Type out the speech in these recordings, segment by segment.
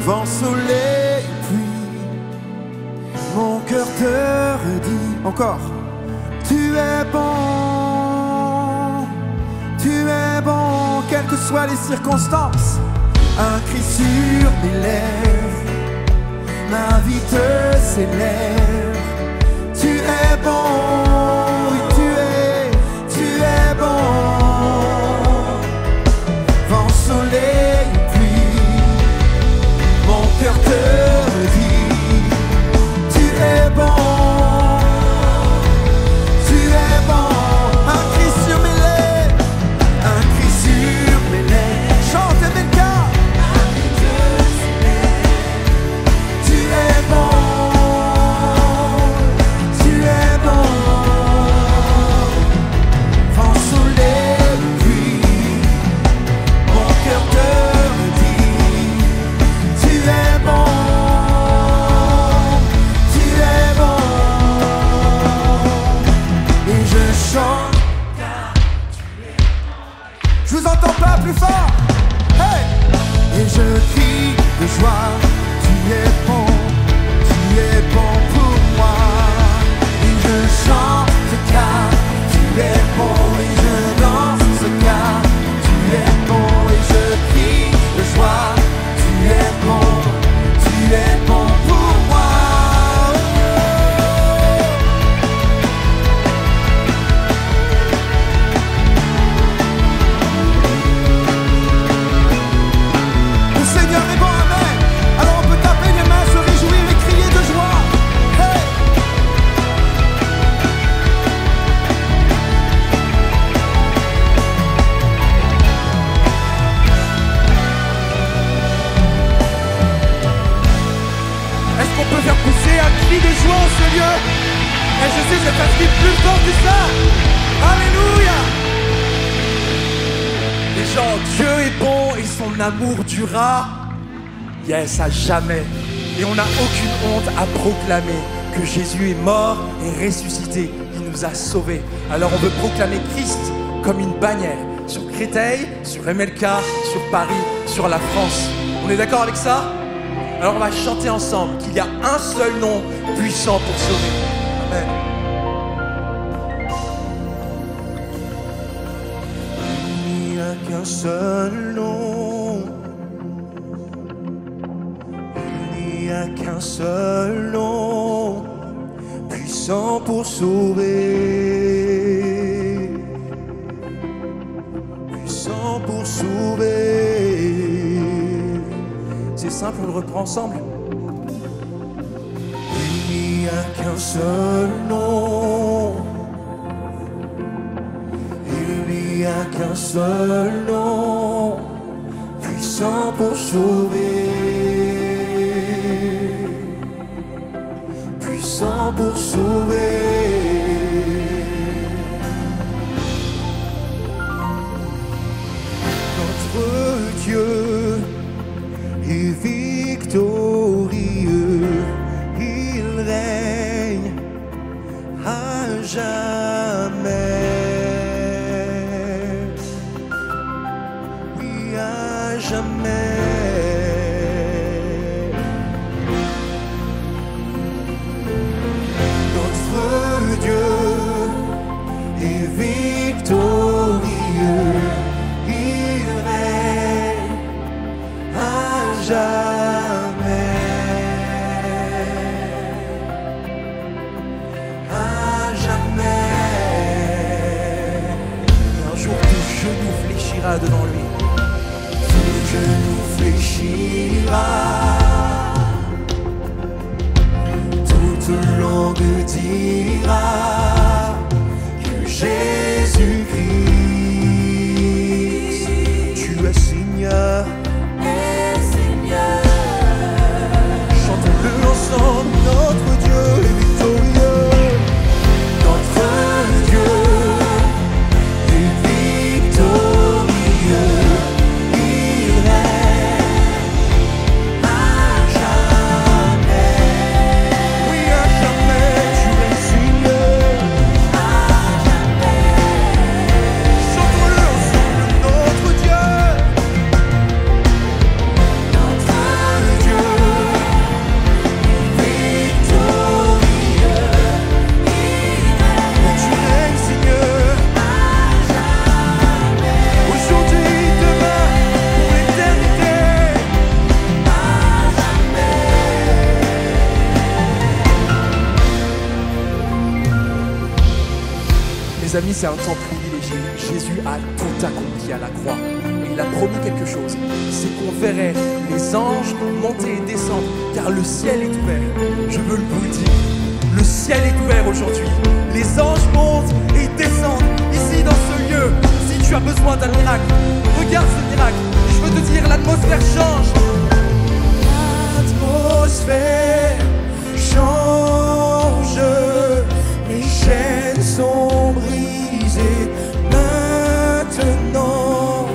Vent, soleil, pluie, mon cœur te redit encore. Tu es bon, quelles que soient les circonstances. Un cri sur mes lèvres, ma vie te célèbre. Tu es bon, oui tu es bon. Vent, soleil, pluie, mon cœur te dit. Tu es bon. Plus fort, hey! Et je crie de joie. Tu es bon pour moi. Et je chante car tu es bon. Et je danse car tu es bon. Et je crie de joie. Tu es bon pour moi. Et je sais, c'est un cri plus fort que ça. Alléluia. Les gens, Dieu est bon et son amour durera. Yes, à jamais. Et on n'a aucune honte à proclamer que Jésus est mort et ressuscité. Il nous a sauvés. Alors on veut proclamer Christ comme une bannière sur Créteil, sur MLK, sur Paris, sur la France. On est d'accord avec ça? Alors on va chanter ensemble qu'il y a un seul nom puissant pour sauver. Amen. Il n'y a qu'un seul nom. Il n'y a qu'un seul nom puissant pour sauver. Puissant pour sauver. C'est simple, on le reprend ensemble. Il n'y a qu'un seul nom. Il n'y a qu'un seul nom puissant pour sauver. Puissant pour sauver. Notre Dieu est victorieux, il règne à jamais. Oui, à jamais. Notre Dieu est victorieux, il règne à jamais, à jamais. Un jour tout genou fléchira devant lui. Tout genou fléchira, toute langue dira que Jésus-Christ, tu es Seigneur. Chantons-le ensemble, notre Dieu est victorieux. Notre Dieu est victorieux. Il règne amis, c'est un temps privilégié. Jésus a tout accompli à la croix. Et il a promis quelque chose, c'est qu'on verrait les anges monter et descendre, car le ciel est ouvert. Je veux vous le dire, le ciel est ouvert aujourd'hui. Les anges montent et descendent ici dans ce lieu. Si tu as besoin d'un miracle, regarde ce miracle. Je veux te dire, l'atmosphère change. L'atmosphère change, les chaînes sont brisées maintenant.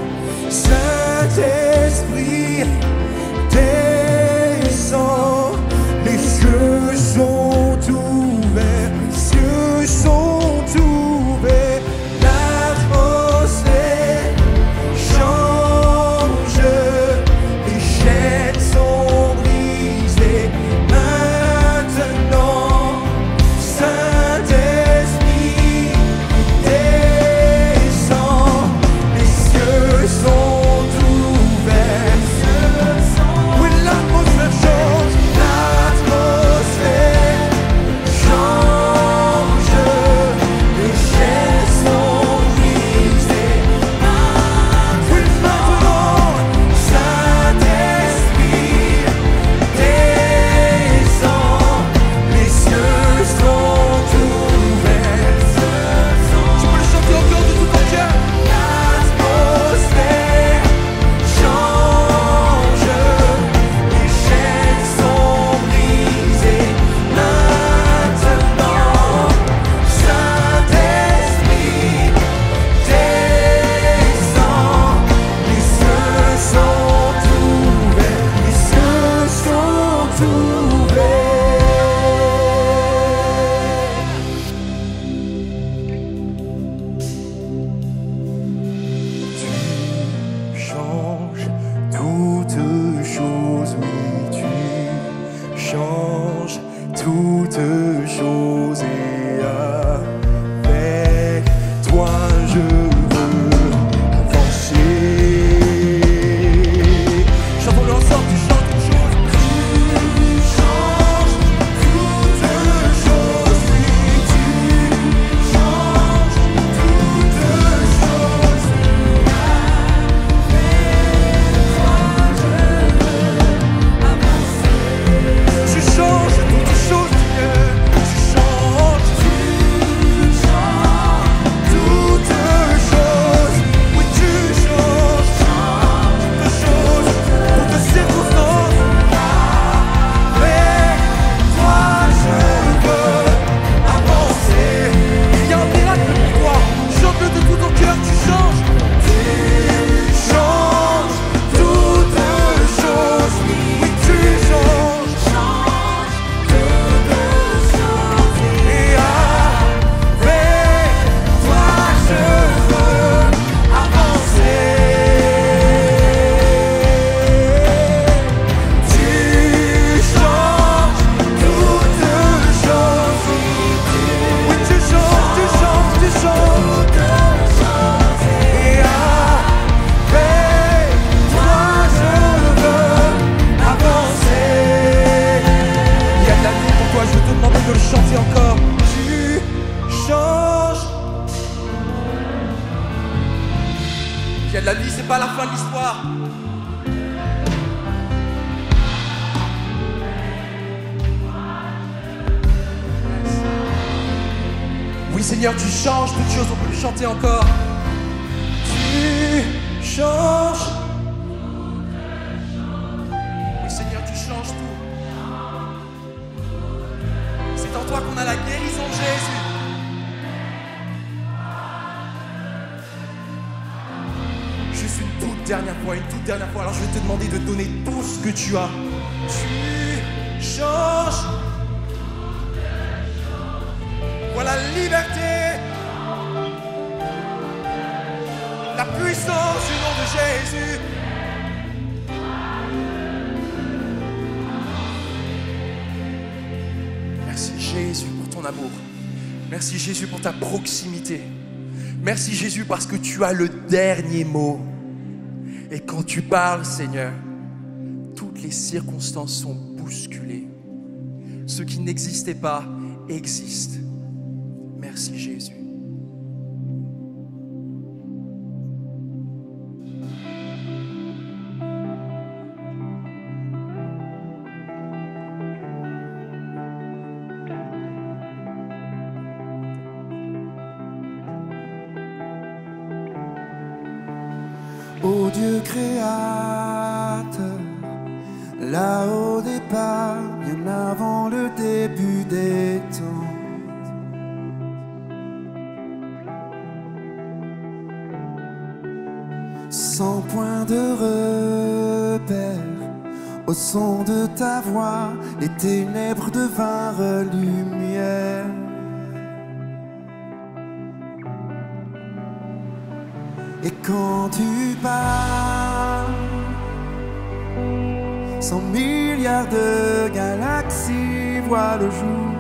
Saint-Esprit descend, les cieux sont ouverts, les cieux sont ouverts. L'atmosphère change, les chaînes sont brisées maintenant. Saint-Esprit descend, les cieux sont ouverts. Oui, l'atmosphère change, l'atmosphère change, les chaînes sont brisées maintenant. Oui, maintenant, Saint-Esprit descend, les cieux sont ouverts. Tu peux le chanter encore de tout ton cœur. L'atmosphère change, les chaînes sont brisées maintenant. Saint-Esprit descend, les cieux sont ouverts, les cieux sont ouverts. Tu changes toutes choses, oui, tu changes toutes choses, et avec toi je veux avancer. Chantons-le ensemble, tu changes toutes choses. Tu changes toutes choses, oui, tu changes toutes choses. Tu changes toutes choses, Dieu. Tu changes toutes choses. Oui, tu changes toutes choses, toutes circonstances. Avec toi, je veux avancer. Il y a un miracle pour toi. Chante-le de tout ton cœur, tu changes. Tu changes toutes choses. Oui, tu changes toutes choses. Et avec toi, je veux avancer. Tu changes toutes choses. Oui, tu changes, tu changes, tu changes. Et avec toi, je veux avancer. Il y a de la vie pour toi, je vais te demander de le chanter encore. Tu changes. Il y a de la vie, c'est pas la fin de l'histoire. Oui, Seigneur, tu changes toutes choses, on peut le chanter encore. Tu changes. Oui, Seigneur, tu changes tout. C'est en toi qu'on a la guérison, Jésus. Juste une toute dernière fois, alors je vais te demander de donner tout ce que tu as. Tu changes. Voilà la liberté, la puissance du nom de Jésus. Merci Jésus pour ton amour. Merci Jésus pour ta proximité. Merci Jésus parce que tu as le dernier mot. Et quand tu parles, Seigneur, toutes les circonstances sont bousculées. Ce qui n'existait pas existe. Merci Jésus. Dieu créateur, là au départ, bien avant le début des temps. Sans point de repère, au son de ta voix, les ténèbres devinrent lumière. Et quand tu parles, 100 milliards de galaxies voient le jour.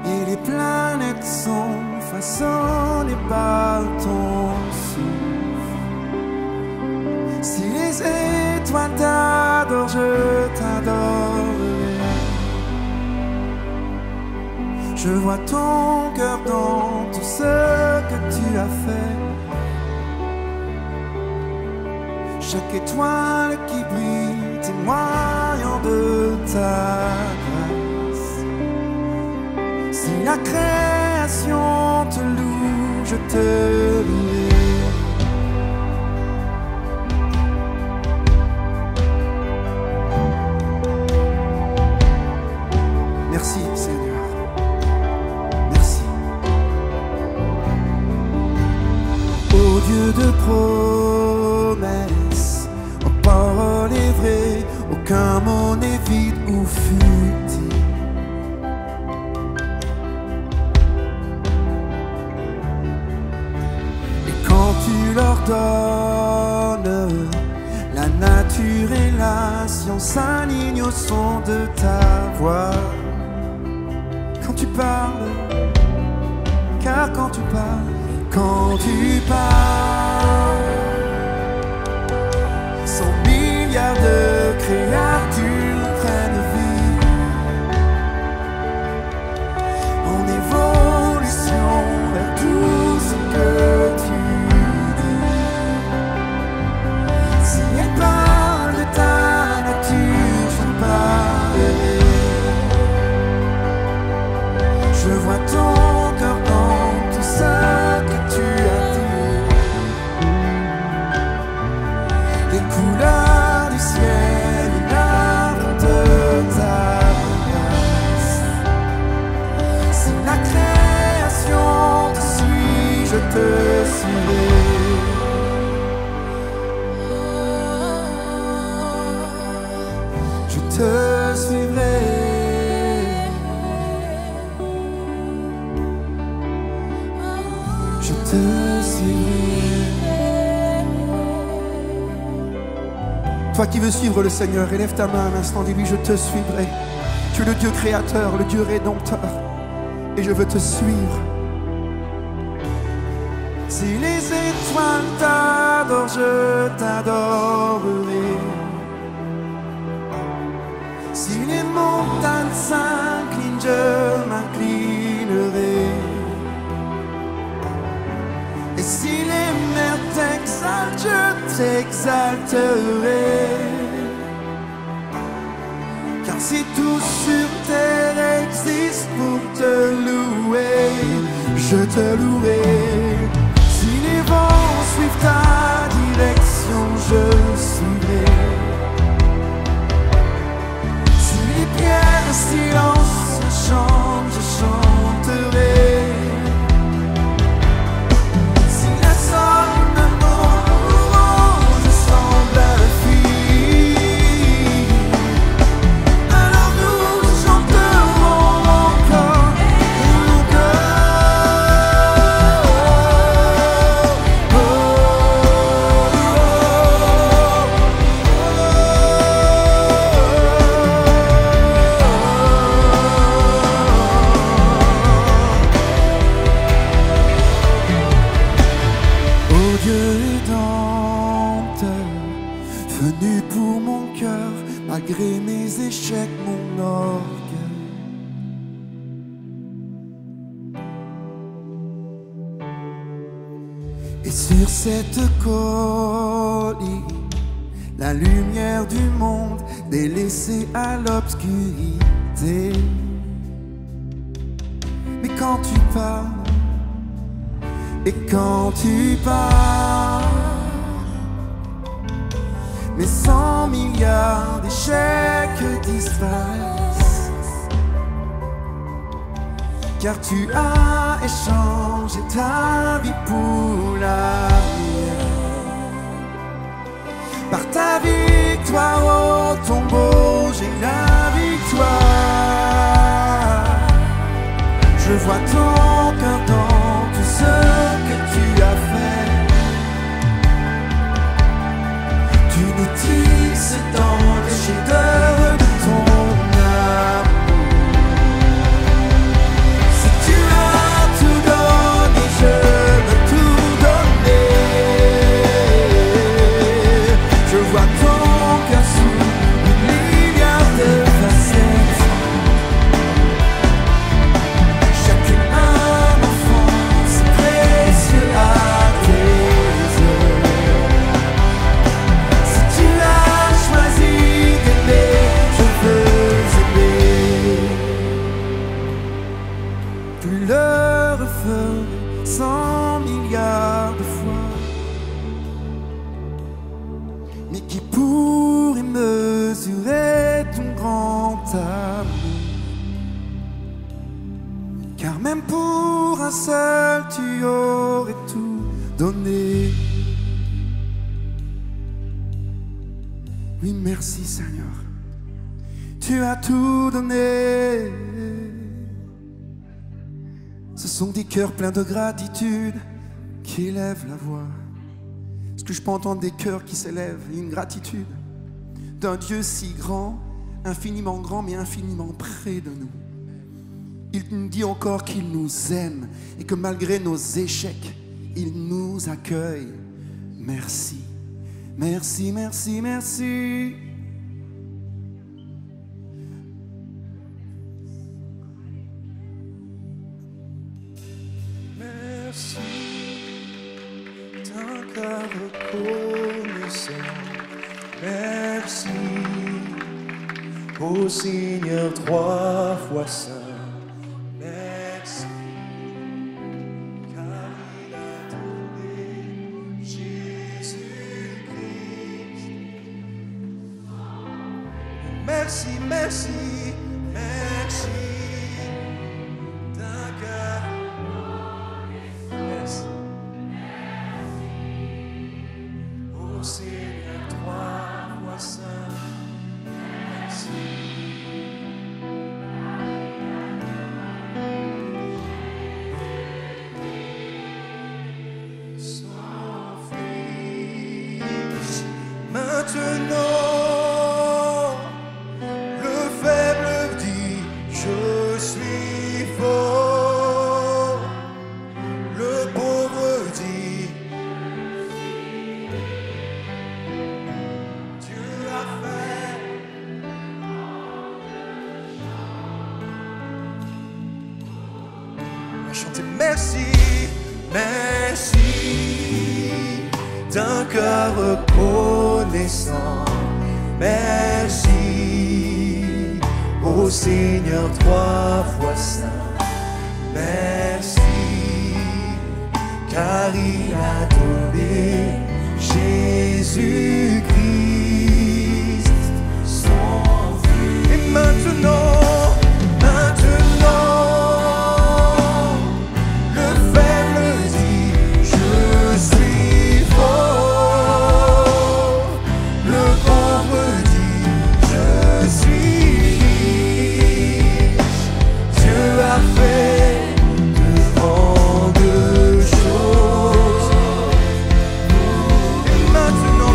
Et les planètes sont façonnées par ton souffle. Si les étoiles t'adorent, je t'adorerai. Je vois ton cœur dans tout ce que tu as fait. Chaque étoile qui brille témoignant de ta grâce. Si la création te loue, je te louerai. Merci Seigneur, merci. Ô Dieu de promesses, aux paroles est vraies, aucun mot n'est vide ou futile. Et quand tu leur donnes, la nature et la science s'alignent au son de ta voix. Quand tu parles, car quand tu parles, 100 milliards de créatures prennent vie en évolution vers tout ce que tu dis. Si elle parle de ta nature, j'en parlerai. Je vois ton cœur dans tout ça que tu as dit. Les couleurs du ciel et l'âme de ta grâce. Si la création te suit, je te suivrai. Je te suivrai. Je te suivrai. Toi qui veux suivre le Seigneur, élève ta main un instant, dis-lui, je te suivrai. Tu es le Dieu créateur, le Dieu rédempteur, et je veux te suivre. Si les étoiles t'adorent, je t'adorerai. Si les montagnes s'inclinent, je m'inclinerai. Et si les mers t'exaltent, je t'exalterai. Car si tout sur terre existe pour te louer, je te louerai. Si les vents suivent ta direction, je suivrai. Si les pierres de silence chantent, je chanterai. Venu pour mon cœur, malgré mes échecs, mon orgueil. Et sur cette colline, la lumière du monde délaissée à l'obscurité. Mais quand tu parles, Et quand tu pars, mes 100 milliards d'échecs disparaissent, car tu as échangé ta vie pour la mienne. Par ta victoire au tombeau, j'ai la victoire. Je vois ton cœur dans tout ce que tu as fait. Tu nous tisses dans le chef-d'œuvre de ton amour. Si tu as tout donné, je veux tout donner. Je vois ton cœur sous une milliard de facettes. Chacune un enfant, c'est précieux à tes yeux. Si tu as choisi d'aimer, je veux aimer. Tu le referais 100 milliards de fois. Mais qui pourrait mesurer ton grand amour? Car même pour un seul, tu aurais tout donné. Oui, merci Seigneur, tu as tout donné. Ce sont des cœurs pleins de gratitude qui élèvent la voix. Est-ce que je peux entendre des cœurs qui s'élèvent et une gratitude d'un Dieu si grand, infiniment grand, mais infiniment près de nous? Il nous dit encore qu'il nous aime et que malgré nos échecs, il nous accueille. Merci, merci, merci, merci. Merci d'un cœur reconnaissant. Merci au Seigneur 3 fois saint. Merci car il a donné Jésus-Christ. Merci, merci, merci d'un cœur. Merci. Au Seigneur 3 fois saint. Merci. Son Fils, maintenant, le faible dit je suis fort. Le pauvre dit Dieu a fait. On va chanter merci, merci d'un cœur reconnaissant. Merci au Seigneur 3 fois saint. Merci car il a donné Jésus-Christ, son Fils. Et maintenant, le faible dit je suis fort. Le pauvre dit je suis riche. Dieu a fait de grandes choses. Et maintenant,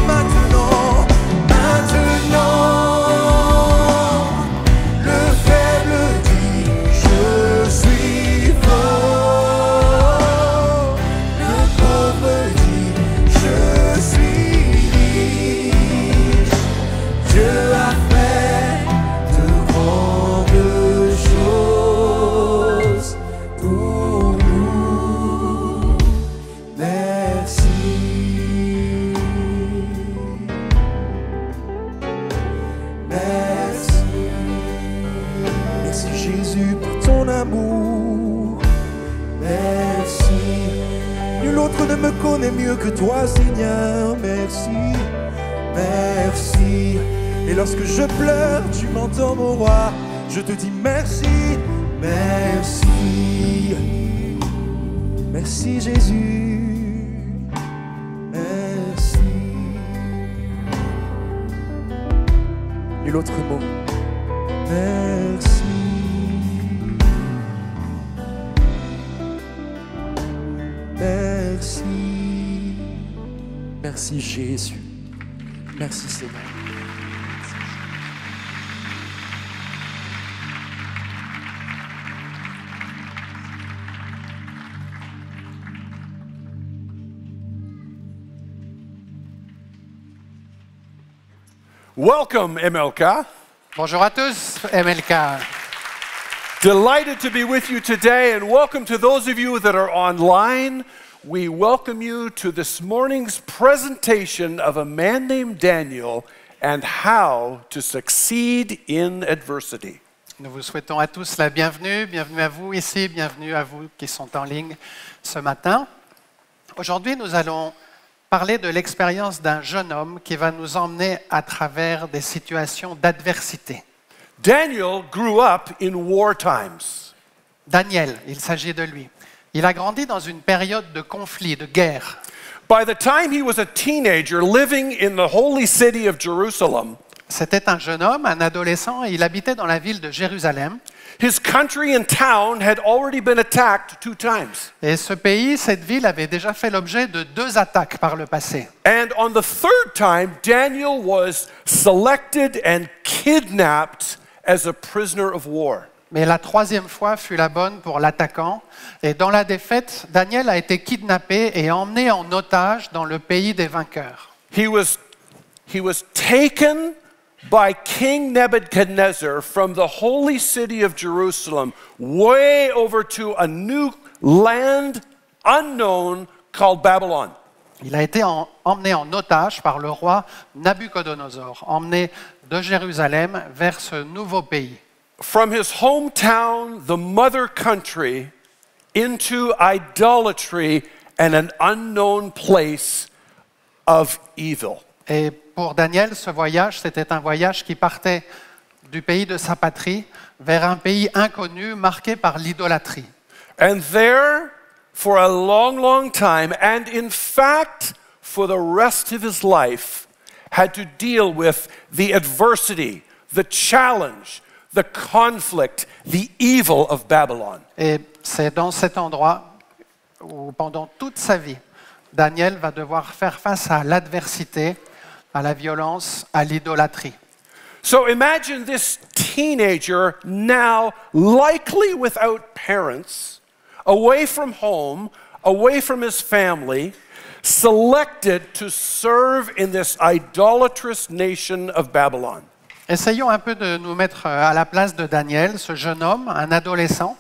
connais mieux que toi, Seigneur. Merci, merci. Et lorsque je pleure, tu m'entends, mon roi. Je te dis merci, merci. Merci, Jésus. Merci. Et l'autre mot. Merci. Merci. Merci Jésus. Merci Seigneur. Welcome, MLK. Bonjour à tous, MLK. Delighted to be with you today, and welcome to those of you that are online. We welcome you to this morning's presentation of a man named Daniel and how to succeed in adversity. Nous vous souhaitons à tous la bienvenue. Bienvenue à vous ici, bienvenue à vous qui sont en ligne ce matin. Aujourd'hui, nous allons parler de l'expérience d'un jeune homme qui va nous emmener à travers des situations d'adversité. Daniel grew up in war times. Daniel, il s'agit de lui. Il a grandi dans une période de conflit, de guerre. By the time he was a teenager living in the holy city of Jerusalem, C'était un jeune homme, un adolescent, et il habitait dans la ville de Jérusalem. his country and town had already been attacked 2 times. Et ce pays, cette ville, avait déjà fait l'objet de 2 attaques par le passé. And on the 3rd time, Daniel was selected and kidnapped as a prisoner of war. Mais la 3e fois fut la bonne pour l'attaquant. Et dans la défaite, Daniel a été kidnappé et emmené en otage dans le pays des vainqueurs. He was taken by King Nebuchadnezzar from the holy city of Jerusalem way over to a new land unknown called Babylon. Il a été emmené en otage par le roi Nabuchodonosor, emmené de Jérusalem vers ce nouveau pays. From his hometown, the mother country, into idolatry and an unknown place of evil. Et pour Daniel, ce voyage, c'était un voyage qui partait du pays de sa patrie vers un pays inconnu marqué par l'idolâtrie. And there, for a long, long time, and in fact, for the rest of his life, had to deal with the adversity, the challenge, the conflict, the evil of Babylon. Et c'est dans cet endroit où, pendant toute sa vie, Daniel va devoir faire face à l'adversité, à la violence, à l'idolâtrie. So imagine this teenager now likely without parents, away from home, away from his family, selected to serve in this idolatrous nation of Babylon. Essayons un peu de nous mettre à la place de Daniel, ce jeune homme, un adolescent,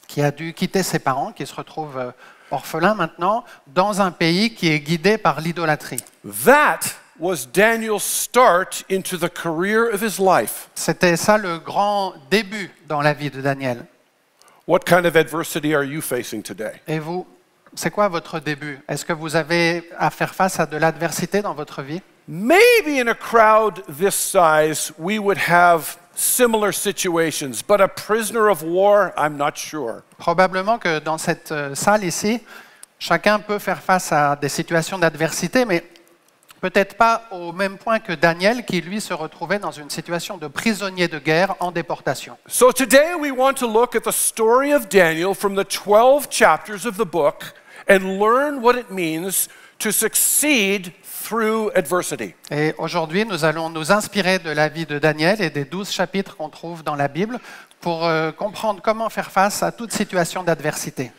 qui a dû quitter ses parents, qui se retrouve orphelin maintenant, dans un pays qui est guidé par l'idolâtrie. That was Daniel's start into the career of his life. C'était ça le grand début dans la vie de Daniel. What kind of adversity are you facing today? Et vous, c'est quoi votre début? Est-ce que vous avez à faire face à de l'adversité dans votre vie? Maybe in a crowd this size, we would have similar situations, but a prisoner of war, I'm not sure. Probablement que dans cette salle ici, chacun peut faire face à des situations d'adversité, mais peut-être pas au même point que Daniel, qui lui se retrouvait dans une situation de prisonnier de guerre en déportation. So today we want to look at the story of Daniel from the 12 chapters of the book and learn what it means to succeed through adversity. Et aujourd'hui, nous allons nous inspirer de la vie de Daniel et des 12 chapitres qu'on trouve dans la Bible pour comprendre comment faire face à toute situation d'adversité.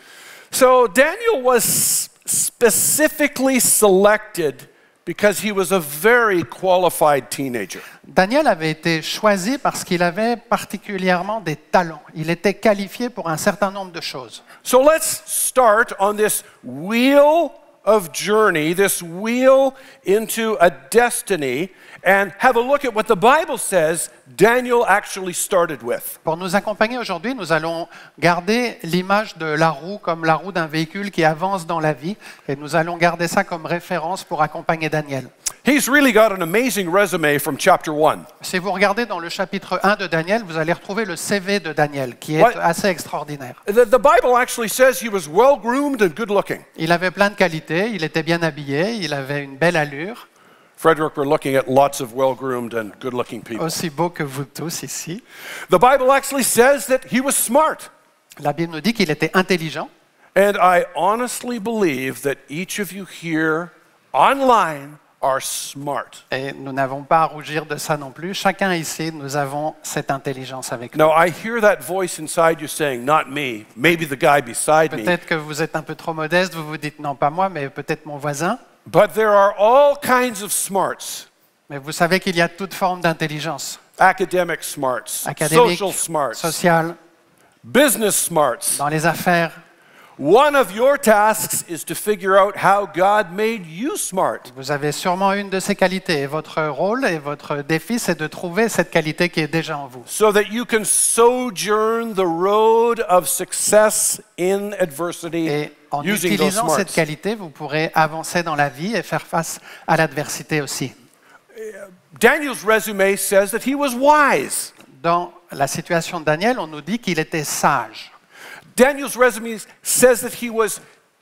So Daniel was specifically selected because he was a very qualified teenager. Daniel avait été choisi parce qu'il avait particulièrement des talents. Il était qualifié pour un certain nombre de choses. So let's start on this wheel of journey, this wheel into a destiny, and have a look at what the Bible says Daniel actually started with. Pour nous accompagner aujourd'hui, nous allons garder l'image de la roue comme la roue d'un véhicule qui avance dans la vie, et nous allons garder ça comme référence pour accompagner Daniel. He's really got an amazing resume from chapter 1. Si vous regardez dans le chapitre 1 de Daniel, vous allez retrouver le CV de Daniel, qui est Ouais. assez extraordinaire. The Bible actually says he was well-groomed and good-looking. Il avait plein de qualités, il était bien habillé, il avait une belle allure, Frederick, we're looking at lots of well-groomed and good-looking people. aussi beau que vous tous ici. The Bible actually says that he was smart. La Bible nous dit qu'il était intelligent. And I honestly believe that each of you here online are smart. Et nous n'avons pas à rougir de ça non plus. Chacun ici, nous avons cette intelligence avec nous. Now, I hear that voice inside you saying, not me, maybe the guy beside me. Peut-être que vous êtes un peu trop modeste, vous vous dites non pas moi, mais peut-être mon voisin. But there are all kinds of smarts. Mais vous savez qu'il y a toute forme d'intelligence. Academic smarts, Académique, social smarts, sociale, business smarts. dans les affaires. One of your tasks is to figure out how God made you smart. Vous avez sûrement une de ces qualités. Et votre rôle et votre défi, c'est de trouver cette qualité qui est déjà en vous. So that you can sojourn the road of success in adversity Et en using those utilisant cette smarts. qualité, vous pourrez avancer dans la vie et faire face à l'adversité aussi. Daniel's resume says that he was wise. Dans la situation de Daniel, on nous dit qu'il était sage. Daniel's resume says that he was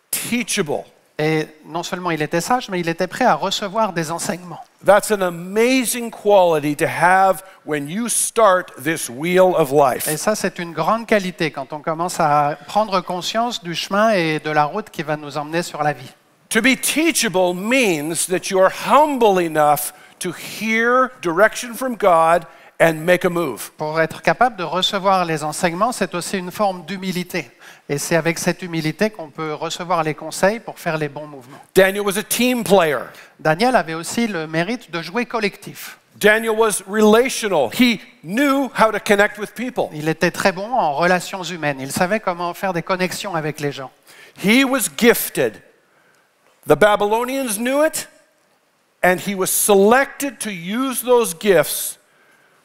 teachable. Et non seulement il était sage, mais il était prêt à recevoir des enseignements. That's an amazing quality to have when you start this wheel of life. Et ça, c'est une grande qualité quand on commence à prendre conscience du chemin et de la route qui va nous emmener sur la vie. To be teachable means that you are humble enough to hear direction from God and make a move. Pour être capable de recevoir les enseignements, c'est aussi une forme d'humilité. Et c'est avec cette humilité qu'on peut recevoir les conseils pour faire les bons mouvements. Daniel was a team player. Daniel avait aussi le mérite de jouer collectif. Daniel was relational. He knew how to connect with people. Il était très bon en relations humaines. Il savait comment faire des connexions avec les gens. He was gifted. The Babylonians knew it, and he was selected to use those gifts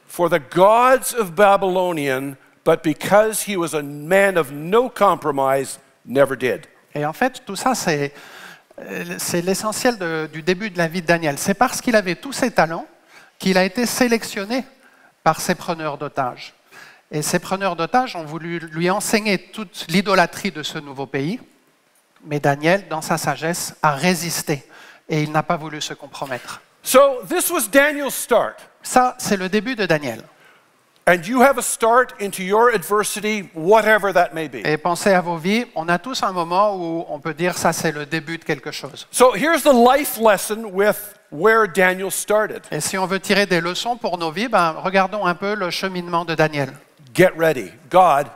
for the gods of Babylonian, but because he was a man of no compromise, never did. Et en fait, tout ça, c'est l'essentiel du début de la vie de Daniel. C'est parce qu'il avait tous ces talents qu'il a été sélectionné par ses preneurs d'otages. Et ces preneurs d'otages ont voulu lui enseigner toute l'idolâtrie de ce nouveau pays. Mais Daniel, dans sa sagesse, a résisté et il n'a pas voulu se compromettre. So this was Daniel's start. Ça, c'est le début de Daniel. And you have a start into your adversity, whatever that may be. Et pensez à vos vies, on a tous un moment où on peut dire ça, c'est le début de quelque chose. So here's the life lesson with where Daniel started. Et si on veut tirer des leçons pour nos vies, regardons un peu le cheminement de Daniel. Get ready. God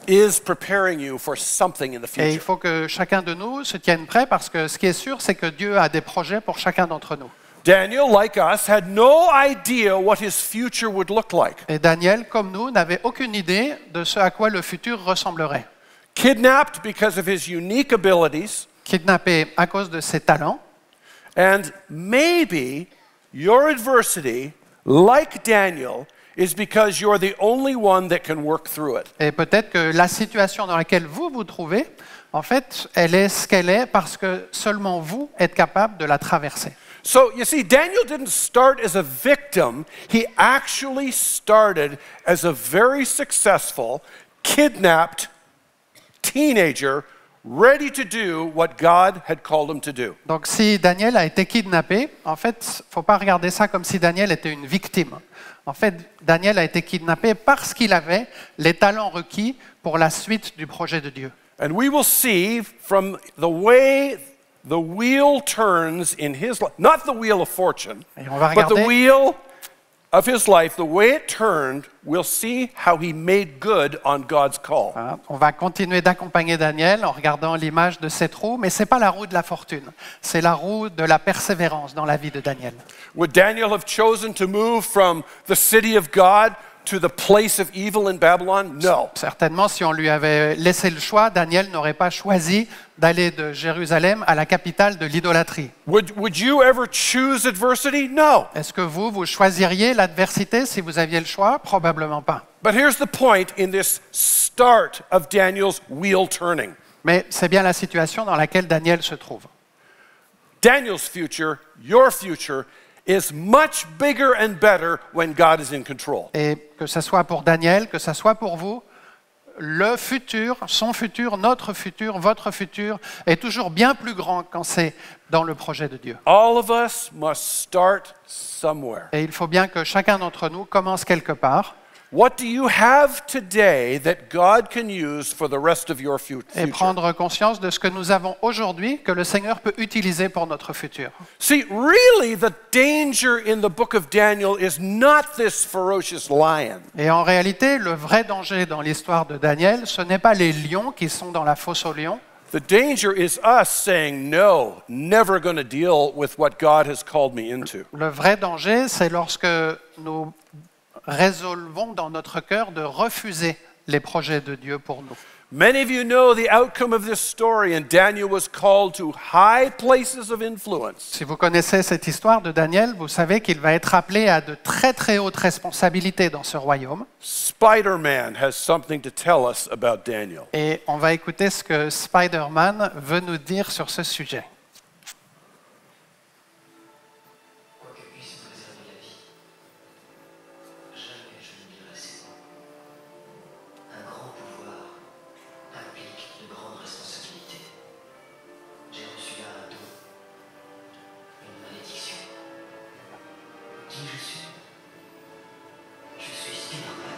is preparing you for something in the Et il future. faut que chacun de nous se tienne prêt parce que ce qui est sûr, c'est que Dieu a des projets pour chacun d'entre nous. Daniel, like us, had no idea what his future would look like. Et Daniel, comme nous, n'avait aucune idée de ce à quoi le futur ressemblerait. Kidnapped because of his unique abilities, Kidnappé à cause de ses talents, and maybe your adversity, like Daniel, is because you're the only one that can work through it. et peut-être que la situation dans laquelle vous vous trouvez, en fait, elle est ce qu'elle est parce que seulement vous êtes capable de la traverser. So, you see, Daniel didn't start as a victim. He actually started as a very successful, kidnapped teenager ready to do what God had called him to do. Donc si Daniel a été kidnappé, en fait, il ne faut pas regarder ça comme si Daniel était une victime. En fait, Daniel a été kidnappé parce qu'il avait les talents requis pour la suite du projet de Dieu. And we will see from the way the wheel turns in his life, not the wheel of fortune, Et on va but the regarder wheel of his life, the way it turned, we'll see how he made good on God's call. Hein, on va continuer d'accompagner Daniel en regardant l'image de cette roue, mais ce n'est pas la roue de la fortune, c'est la roue de la persévérance dans la vie de Daniel. Would Daniel have chosen to move from the city of God to the place of evil in Babylon? No. Certainement, si on lui avait laissé le choix, Daniel n'aurait pas choisi d'aller de Jérusalem à la capitale de l'idolâtrie. Would you ever choose adversity? No. Est-ce que vous choisiriez l'adversité si vous aviez le choix? Probablement pas. But here's the point in this start of Daniel's wheel turning. Mais c'est bien la situation dans laquelle Daniel se trouve. Daniel's future, your future, is much bigger and better when God is in control. Et que ce soit pour Daniel, que ce soit pour vous, le futur, son futur, notre futur, votre futur est toujours bien plus grand quand c'est dans le projet de Dieu. All of us must start somewhere. Et il faut bien que chacun d'entre nous commence quelque part. What do you have today that God can use for the rest of your Et future? prendre conscience de ce que nous avons aujourd'hui que le Seigneur peut utiliser pour notre futur. See, really, the danger in the book of Daniel is not this ferocious lion. Et en réalité, le vrai danger dans l'histoire de Daniel, ce n'est pas les lions qui sont dans la fosse aux lions. The danger is us saying, no, never going to deal with what God has called me into. Le vrai danger, c'est lorsque nous résolvons dans notre cœur de refuser les projets de Dieu pour nous. Many of you know the outcome of this story, and Daniel was called to high places of influence. Si vous connaissez cette histoire de Daniel, vous savez qu'il va être appelé à de très très hautes responsabilités dans ce royaume. Spider-Man has something to tell us about Daniel. Et on va écouter ce que Spider-Man veut nous dire sur ce sujet. Quoi que puisse me réserver la vie, jamais je n'oublierai ces mots. Un grand pouvoir implique de grandes responsabilités. J'ai reçu là un don, une malédiction. Qui je suis? Je suis Spider-Man.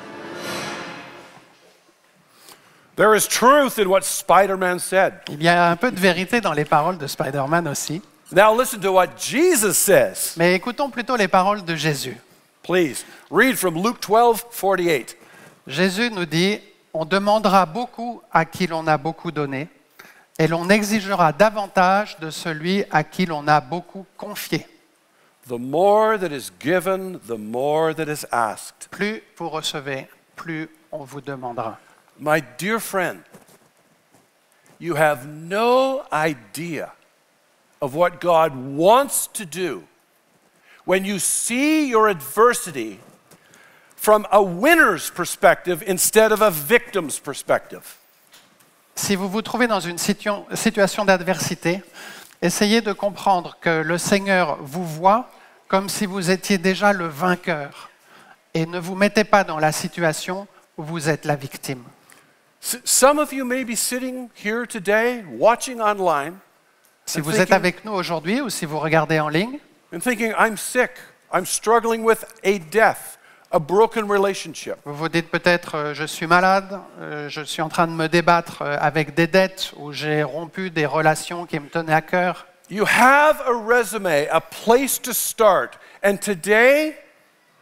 There is truth in what Spider-Man said. Il y a un peu de vérité dans les paroles de Spider-Man aussi. Now listen to what Jesus says. Mais écoutons plutôt les paroles de Jésus. Please, read from Luke 12:48. Jésus nous dit, on demandera beaucoup à qui l'on a beaucoup donné, et l'on exigera davantage de celui à qui l'on a beaucoup confié. The more that is given, the more that is asked. Plus vous recevez, plus on vous demandera. My dear friend, you have no idea of what God wants to do when you see your adversity from a winner's perspective instead of a victim's perspective. Si vous vous trouvez dans une situation d'adversité, essayez de comprendre que le Seigneur vous voit comme si vous étiez déjà le vainqueur et ne vous mettez pas dans la situation où vous êtes la victime. Some of you may be sitting here today, watching online, Si and vous êtes avec nous aujourd'hui ou si vous regardez en ligne, and thinking, I'm sick, I'm struggling with a death, a broken relationship. vous vous dites peut-être je suis malade, je suis en train de me débattre avec des dettes ou j'ai rompu des relations qui me tenaient à cœur. You have a resume, a place to start, and today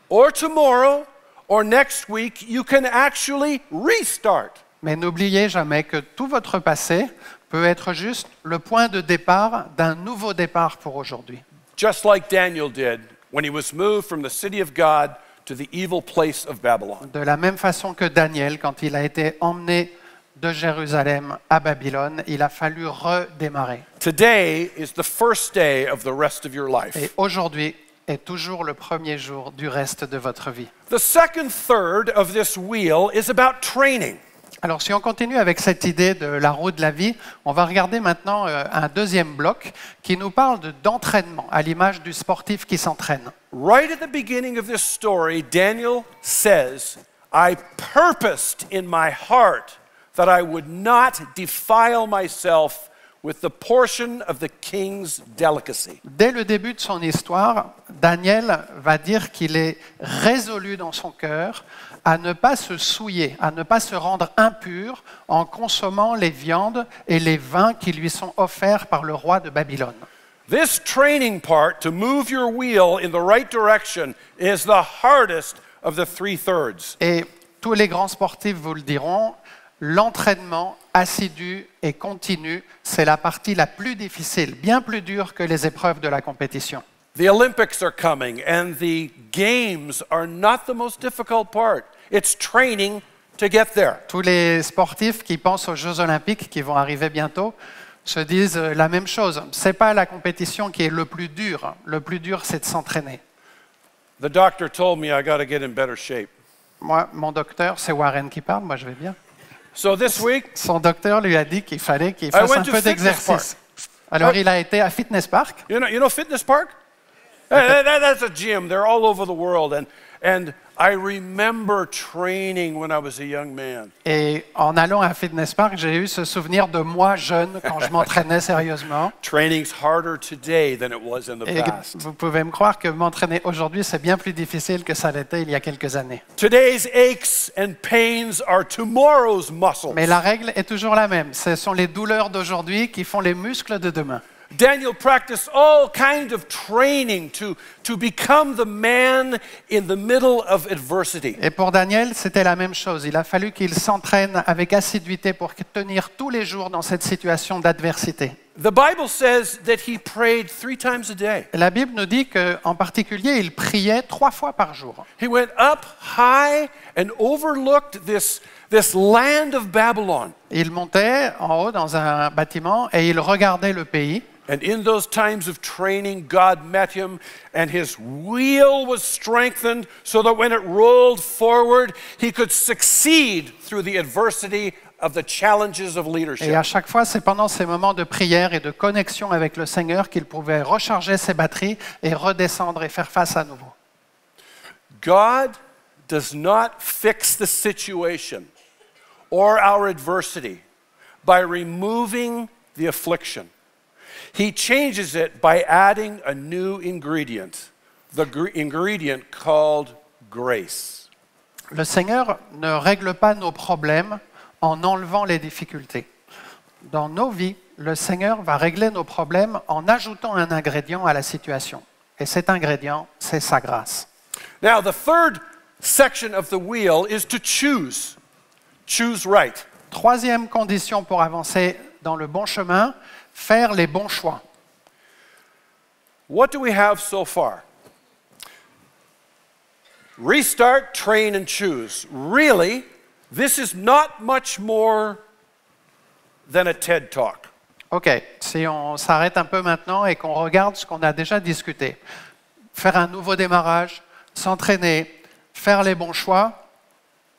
or tomorrow or next week, you can actually restart. Mais n'oubliez jamais que tout votre passé peut être juste le point de départ d'un nouveau départ pour aujourd'hui. Just like Daniel did when he was moved from the city of God to the evil place of Babylon. De la même façon que Daniel, quand il a été emmené de Jérusalem à Babylone, il a fallu redémarrer. Today is the first day of the rest of your Et life. aujourd'hui est toujours le premier jour du reste de votre vie. The second third of this wheel is about training. Alors si on continue avec cette idée de la roue de la vie, on va regarder maintenant un deuxième bloc qui nous parle d'entraînement, à l'image du sportif qui s'entraîne. Right at the beginning of this story, Daniel says, I purposed in my heart that I would not defile myself with the portion of the king's delicacy. Dès le début de son histoire, Daniel va dire qu'il est résolu dans son cœur à ne pas se souiller, à ne pas se rendre impur en consommant les viandes et les vins qui lui sont offerts par le roi de Babylone. This training part to move your wheel in the right direction is the hardest of the 3/3. Et tous les grands sportifs vous le diront, l'entraînement assidu et continu, c'est la partie la plus difficile, bien plus dure que les épreuves de la compétition. The Olympics are coming, and the games are not the most difficult part. It's training to get there. Tous les sportifs qui pensent aux Jeux Olympiques qui vont arriver bientôt se disent la même chose. Ce n'est pas la compétition qui est le plus dur. Le plus dur, c'est de s'entraîner. The doctor told me I got to get in better shape. Moi, mon docteur, c'est Warren qui parle, moi je vais bien. So this week, Son docteur lui a dit qu'il fallait qu'il fasse went un to peu Fitness d'exercice. Alors il a été à Fitness Park. you know Fitness Park? That's a gym. They're all over the world. And I remember training when I was a young man. Et en allant à Fitness Park, j'ai eu ce souvenir de moi jeune quand je m'entraînais sérieusement. Training's harder today than it was in the Et past. vous pouvez me croire que m'entraîner aujourd'hui, c'est bien plus difficile que ça l'était il y a quelques années. Today's aches and pains are tomorrow's muscles. Mais la règle est toujours la même. Ce sont les douleurs d'aujourd'hui qui font les muscles de demain. Daniel practiced all kinds of training to become the man in the middle of adversity. Et pour Daniel, c'était la même chose. Il a fallu qu'il s'entraîne avec assiduité pour tenir tous les jours dans cette situation d'adversité. The Bible says that he prayed 3 times a day. La Bible nous dit qu'en particulier, il priait 3 fois par jour. He went up high and overlooked this land of Babylon. Il montait en haut dans un bâtiment et il regardait le pays. And in those times of training, God met him, and his will was strengthened so that when it rolled forward, he could succeed through the adversity of the challenges of Et leadership. à chaque fois, c'est pendant ces moments de prière et de connexion avec le Seigneur qu'il pouvait recharger ses batteries et redescendre et faire face à nouveau. God does not fix the situation or our adversity by removing the affliction. He changes it by adding a new ingredient, the ingredient called grace. Le Seigneur ne règle pas nos problèmes en enlevant les difficultés. Dans nos vies, le Seigneur va régler nos problèmes en ajoutant un ingrédient à la situation. Et cet ingrédient, c'est sa grâce. Now, the third section of the wheel is to choose. Choose right. Troisième condition pour avancer dans le bon chemin, faire les bons choix. What do we have so far? Restart, train, and choose. Really, this is not much more than a TED Talk. OK, si on s'arrête un peu maintenant et qu'on regarde ce qu'on a déjà discuté. Faire un nouveau démarrage, s'entraîner, faire les bons choix,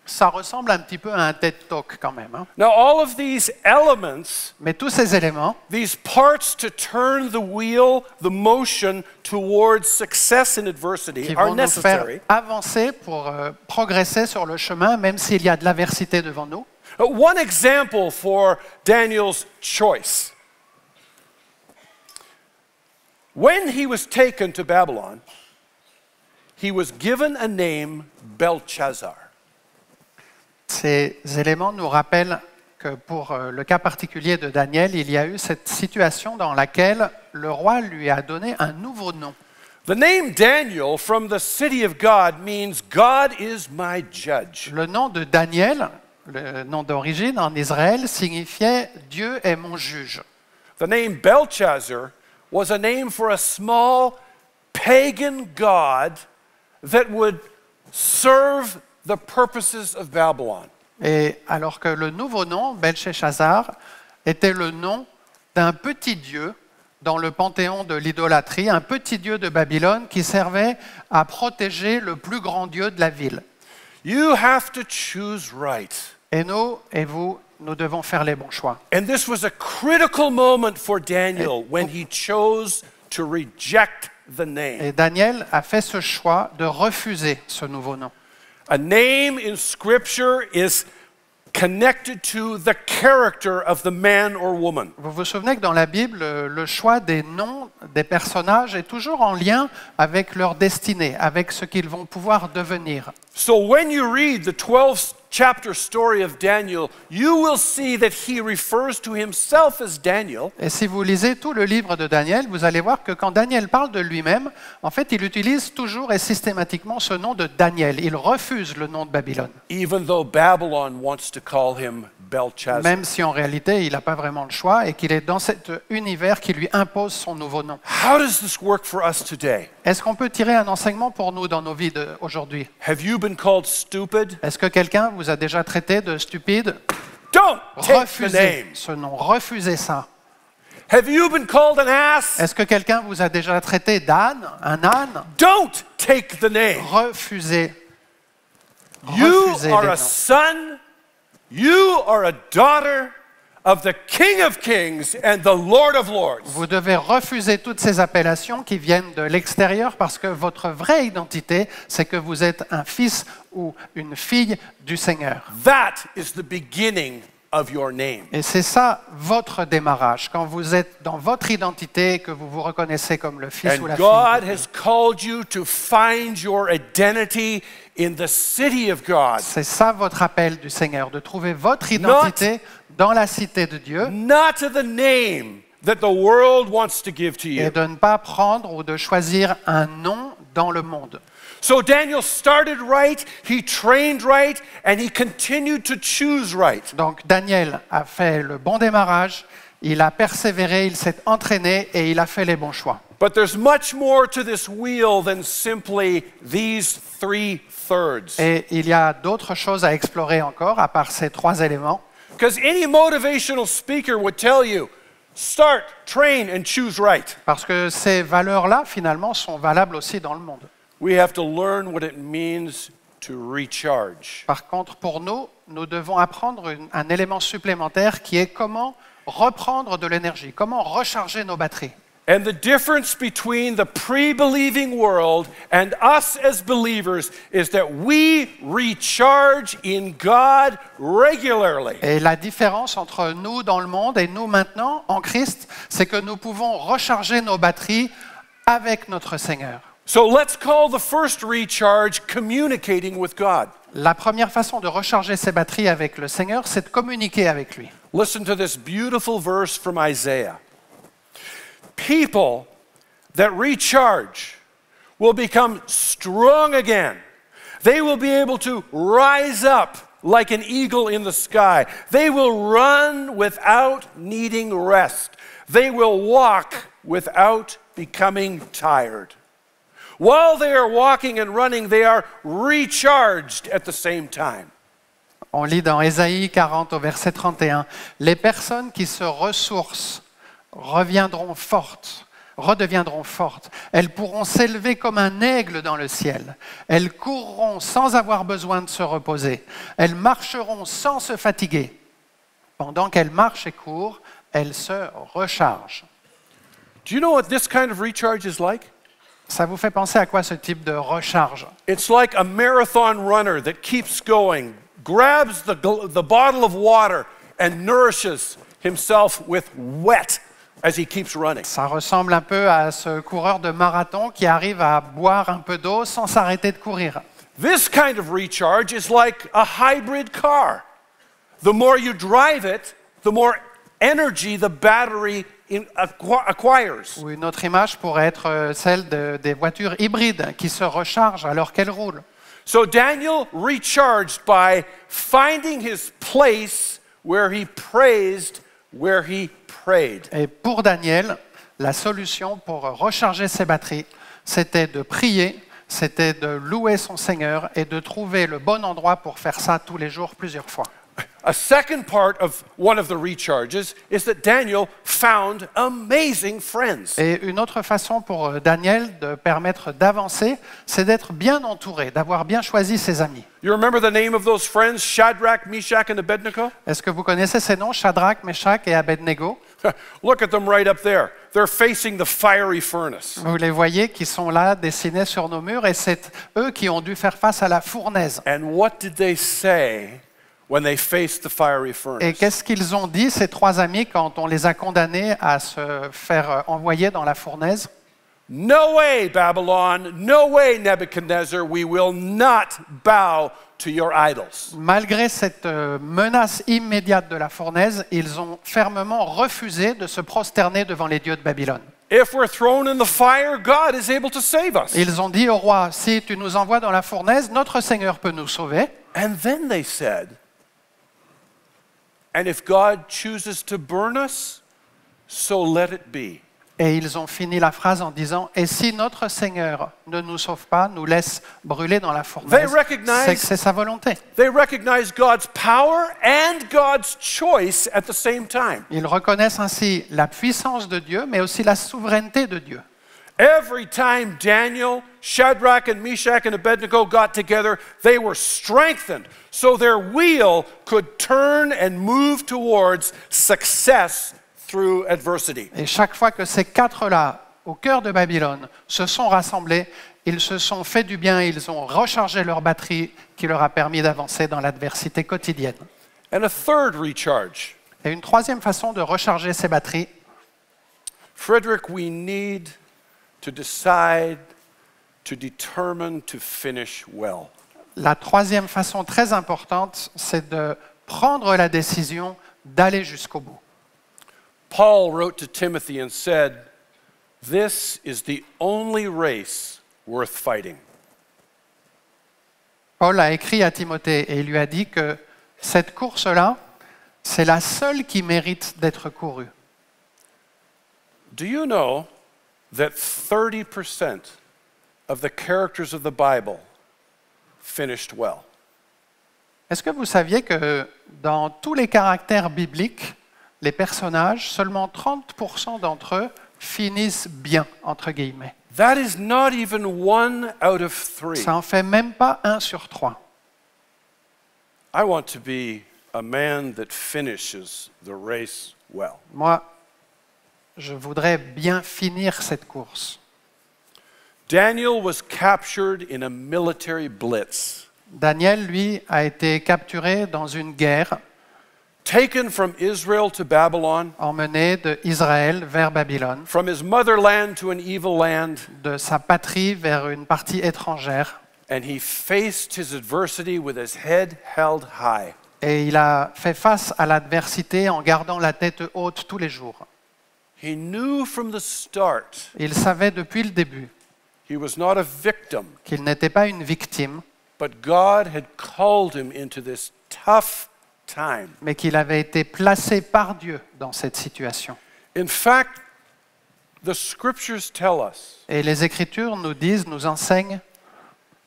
ça ressemble un petit peu à un TED Talk quand même. Hein. Now, all of these elements, Mais tous ces éléments, these parts to turn the wheel, the motion towards success in adversity qui are vont nous faire necessary. avancer pour progresser sur le chemin, même s'il y a de l'adversité devant nous. One example for Daniel's choice. When he was taken to Babylon, he was given a name Belshazzar. Ces éléments nous rappellent que pour le cas particulier de Daniel, il y a eu cette situation dans laquelle le roi lui a donné un nouveau nom. The name Daniel from the city of God means God is my judge. Le nom de Daniel, le nom d'origine en Israël, signifiait Dieu est mon juge. The name Belshazzar was a name for a small pagan god that would serve the purposes of Babylon. Et alors que le nouveau nom, Belshazar, était le nom d'un petit dieu dans le panthéon de l'idolâtrie, un petit dieu de Babylone qui servait à protéger le plus grand dieu de la ville. You have to choose right. Et nous et vous, nous devons faire les bons choix. And this was a critical moment for Daniel when he chose to reject the name. Et Daniel a fait ce choix de refuser ce nouveau nom. A name in Scripture is connected to the character of the man or woman. Vous vous souvenez que dans la Bible, le choix des noms des personnages est toujours en lien avec leur destinée, avec ce qu'ils vont pouvoir devenir. So when you read the 12 chapter story of Daniel, you will see that he refers to himself as Daniel. Et si vous lisez tout le livre de Daniel, vous allez voir que quand Daniel parle de lui-même, en fait, il utilise toujours et systématiquement ce nom de Daniel. Il refuse le nom de Babylone, Even though Babylon wants to call him Belshazzar. même si en réalité, il n'a pas vraiment le choix et qu'il est dans cet univers qui lui impose son nouveau nom. How does this work for us today? Est-ce qu'on peut tirer un enseignement pour nous dans nos vies aujourd'hui? Have you been called stupid? Est-ce que quelqu'un vous a déjà traité de stupide? Don't take the Refusez name. ce nom, refusez ça. Have you been called an ass? Est-ce que quelqu'un vous a déjà traité d'âne, un âne? Don't take the name. Refusez. You Refusez are les a noms. son, you are a daughter of the King of Kings and the Lord of Lords. Vous devez refuser toutes ces appellations qui viennent de l'extérieur parce que votre vraie identité, c'est que vous êtes un fils ou une fille du Seigneur. That is the beginning of your name. Et c'est ça votre démarrage, quand vous êtes dans votre identité et que vous vous reconnaissez comme le fils ou And la God fille. has called you to find your identity in the city of God, C'est ça votre appel du Seigneur, de trouver votre identité dans la cité de Dieu not to the name that the world wants to give to et you. de ne pas prendre ou de choisir un nom dans le monde. So Daniel started right, he trained right, and he continued to choose right. Donc Daniel a fait le bon démarrage, il a persévéré, il s'est entraîné et il a fait les bons choix. But there's much more to this wheel than simply these 3/3. Et il y a d'autres choses à explorer encore, à part ces trois éléments. Because any motivational speaker would tell you, start, train, and choose right. Parce que ces valeurs-là, finalement, sont valables aussi dans le monde. We have to learn what it means to recharge. Par contre, pour nous, nous devons apprendre un élément supplémentaire qui est comment reprendre de l'énergie, comment recharger nos batteries. And the difference between the pre-believing world and us as believers is that we recharge in God regularly. Et la différence entre nous dans le monde et nous maintenant, en Christ, c'est que nous pouvons recharger nos batteries avec notre Seigneur. So let's call the first recharge communicating with God. La première façon de recharger ses batteries avec le Seigneur, c'est de communiquer avec lui. Listen to this beautiful verse from Isaiah. People that recharge will become strong again. They will be able to rise up like an eagle in the sky. They will run without needing rest. They will walk without becoming tired. While they are walking and running, they are recharged at the same time. On lit dans Ésaïe 40 au verset 31, « Les personnes qui se ressourcent redeviendront fortes. Elles pourront s'élever comme un aigle dans le ciel. Elles courront sans avoir besoin de se reposer. Elles marcheront sans se fatiguer. Pendant qu'elles marchent et courent, elles se rechargent. » Do you know what this kind of recharge is like? Ça vous fait penser à quoi ce type de recharge? It's like a marathon runner that keeps going, grabs the bottle of water and nourishes himself with wet as he keeps running. Ça ressemble un peu à ce coureur de marathon qui arrive à boire un peu d'eau sans s'arrêter de courir. This kind of recharge is like a hybrid car. The more you drive it, the more energy the battery acquires. Ou une autre image pourrait être celle des voitures hybrides qui se rechargent alors qu'elles roulent. So Daniel recharged by finding his place where he praised, where he prayed. Et pour Daniel, la solution pour recharger ses batteries, c'était de prier, c'était de louer son Seigneur et de trouver le bon endroit pour faire ça tous les jours, plusieurs fois. A second part of one of the recharges is that Daniel found amazing friends. Et une autre façon pour Daniel de permettre d'avancer, c'est d'être bien entouré, d'avoir bien choisi ses amis. You remember the name of those friends, Shadrach, Meshach, and Abednego? Est-ce que vous connaissez ces noms, Shadrach, Meshach et Abednego? Look at them right up there. They're facing the fiery furnace. Vous les voyez qui sont là, dessinés sur nos murs, et c'est eux qui ont dû faire face à la fournaise. And what did they say when they faced the fiery Et furnace? qu'est-ce qu'ils ont dit, ces trois amis, quand on les a condamnés à se faire envoyer dans la fournaise? No way, Babylon, no way, Nebuchadnezzar, we will not bow to your idols. Malgré cette menace immédiate de la fournaise, ils ont fermement refusé de se prosterner devant les dieux de Babylone. If we're thrown in the fire, God is able to save us. Ils ont dit au roi, si tu nous envoies dans la fournaise, notre Seigneur peut nous sauver. And then they said, and if God chooses to burn us, so let it be. Et ils ont fini la phrase en disant, et si notre Seigneur ne nous sauve pas, nous laisse brûler dans la fournaise, c'est que c'est sa volonté. They recognize God's power and God's choice at the same time. Ils reconnaissent ainsi la puissance de Dieu, mais aussi la souveraineté de Dieu. Every time Daniel, Shadrach, and Meshach, and Abednego got together, they were strengthened so their wheel could turn and move towards success through adversity. Et chaque fois que ces quatre-là, au cœur de Babylone, se sont rassemblés, ils se sont fait du bien, ils ont rechargé leur batterie qui leur a permis d'avancer dans l'adversité quotidienne. And a third recharge. Et une troisième façon de recharger ces batteries, Frederick, we need to decide, to determine to finish well. la troisième façon très importante, c'est de prendre la décision d'aller jusqu'au bout. Paul wrote to Timothy and said, "This is the only race worth fighting." Paul a écrit à Timothée et il lui a dit que cette course-là, c'est la seule qui mérite d'être courue. Do you know that 30% of the characters of the Bible finished well? Est-ce que vous saviez que dans tous les caractères bibliques, les personnages, seulement 30% d'entre eux finissent bien, entre guillemets. That is not even 1 out of 3. Ça en fait même pas 1 sur 3. I want to be a man that finishes the race well. Moi, je voudrais bien finir cette course. Daniel was captured in a military blitz, Daniel, lui, a été capturé dans une guerre, taken from Israel to Babylon, emmené d'Israël vers Babylone, from his motherland to an evil land, de sa patrie vers une partie étrangère. and he faced his adversity with his head held high. Et il a fait face à l'adversité en gardant la tête haute tous les jours. He knew from the start Il savait depuis le début he was not a victim, qu'il n'était pas une victime, but God had called him into this tough time. mais qu'il avait été placé par Dieu dans cette situation. In fact, the scriptures tell us Et les Écritures nous disent, nous enseignent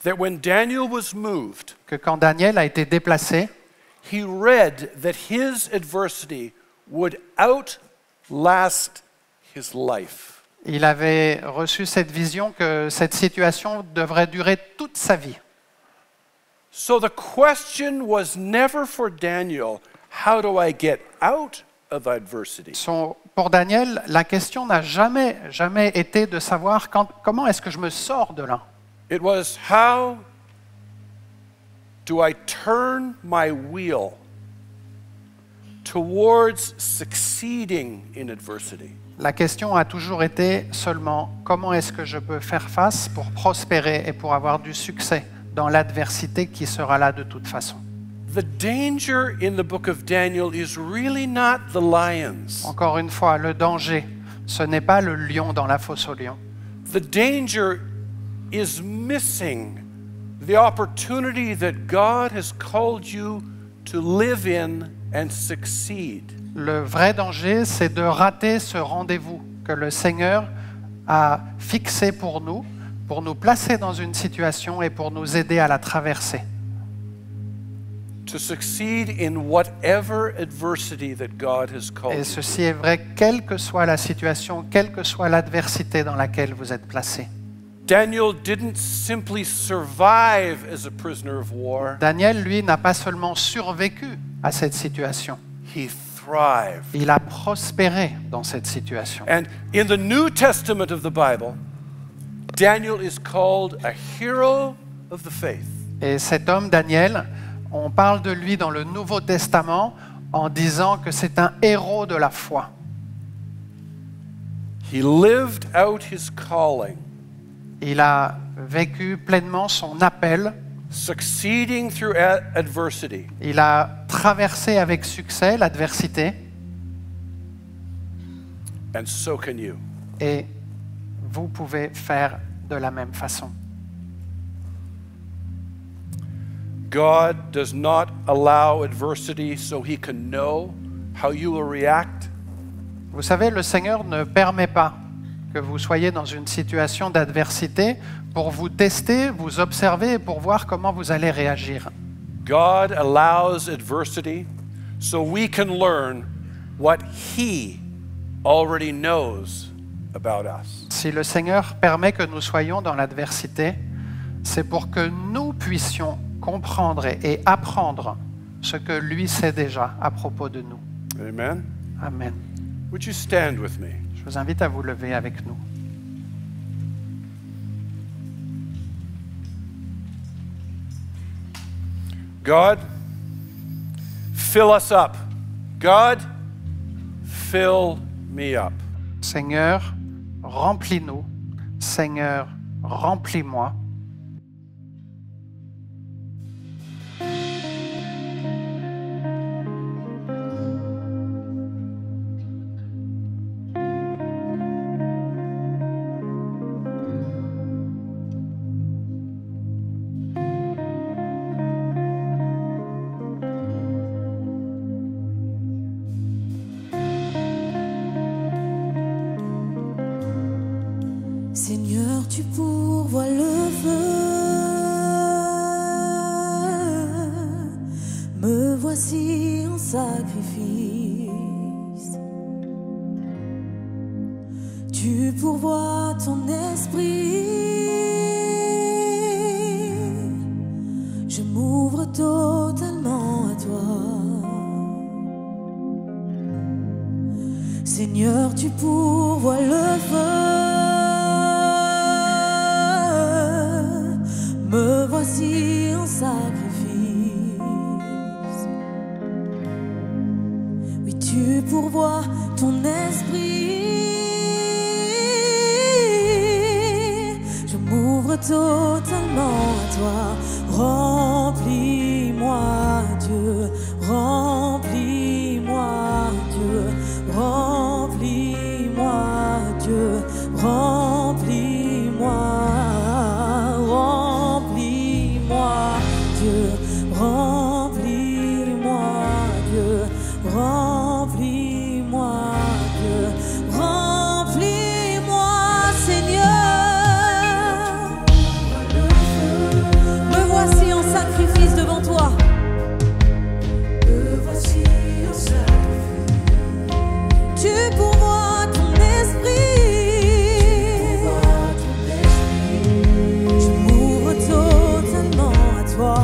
that when Daniel was moved, que quand Daniel a été déplacé, he read that his adversity would outlast his life. il avait reçu cette vision que cette situation devrait durer toute sa vie. So the question was never for Daniel, how do I get out of adversity? Pour Daniel, la question n'a jamais été de savoir comment est-ce que je me sors de là. It was, how do I turn my wheel towards succeeding in adversity? La question a toujours été seulement comment est-ce que je peux faire face pour prospérer et pour avoir du succès dans l'adversité qui sera là de toute façon. The danger in the book of Daniel is really not the lions. Encore une fois, le danger, ce n'est pas le lion dans la fosse aux lions. The danger is missing the opportunity that God has called you to live in and succeed. Le vrai danger, c'est de rater ce rendez-vous que le Seigneur a fixé pour nous placer dans une situation et pour nous aider à la traverser. To succeed in whatever adversity that God has called Et you. ceci est vrai, quelle que soit la situation, quelle que soit l'adversité dans laquelle vous êtes placé. Daniel didn't simply survive as a prisoner of war, Daniel, lui, n'a pas seulement survécu à cette situation, he thrived. il a prospéré dans cette situation. And in the New Testament of the Bible, Daniel is called a hero of the faith. Et cet homme, Daniel, on parle de lui dans le Nouveau Testament en disant que c'est un héros de la foi. He lived out his calling, Il a vécu pleinement son appel. succeeding through adversity. Il a traversé avec succès l'adversité. And so can you. Et vous pouvez faire de la même façon. God does not allow adversity so he can know how you will react. Vous savez, le Seigneur ne permet pas que vous soyez dans une situation d'adversité pour vous tester, vous observer et pour voir comment vous allez réagir. God allows adversity so we can learn what he already knows about us. Si le Seigneur permet que nous soyons dans l'adversité, c'est pour que nous puissions comprendre et apprendre ce que lui sait déjà à propos de nous. Amen. Amen. Would you stand with me? Je vous invite à vous lever avec nous. God, fill us up. God, fill me up. Seigneur, remplis-nous. Seigneur, remplis-moi. Seigneur, tu pourvois le feu. Me voici en sacrifice. Tu pourvois ton esprit. Je m'ouvre totalement à toi. Seigneur, tu pourvois le feu. Me voici en sacrifice. Oui, tu pourvois ton esprit. Je m'ouvre totalement à toi. Remplis-moi, Dieu. Remplis-moi, Dieu. Remplis-moi, Dieu. Remplis-moi. Dieu, remplis-moi, Dieu, remplis-moi, Dieu, remplis-moi, Seigneur. Me voici en sacrifice devant toi. Me voici en sacrifice. Tu pourvois ton esprit. Je m'ouvre totalement à toi.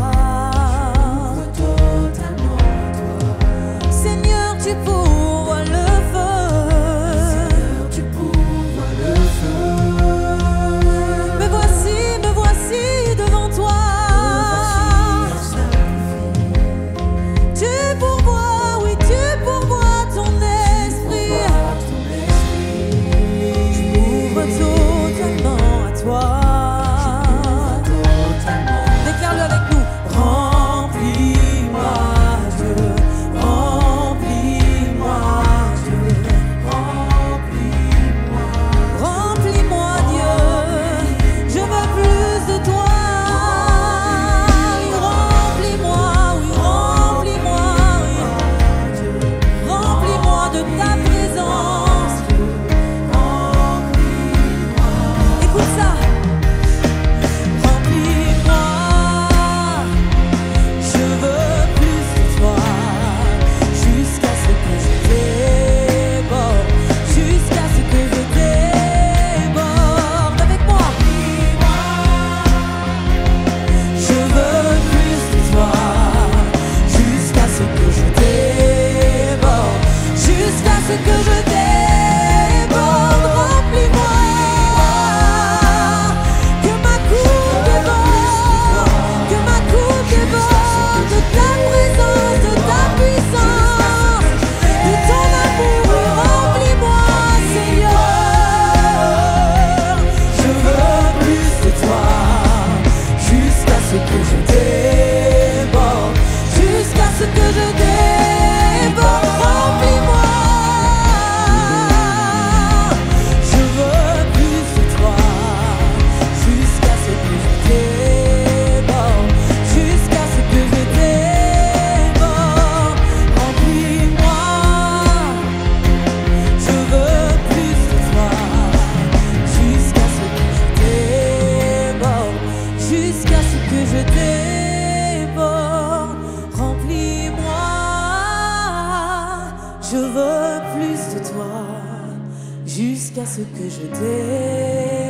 ce que je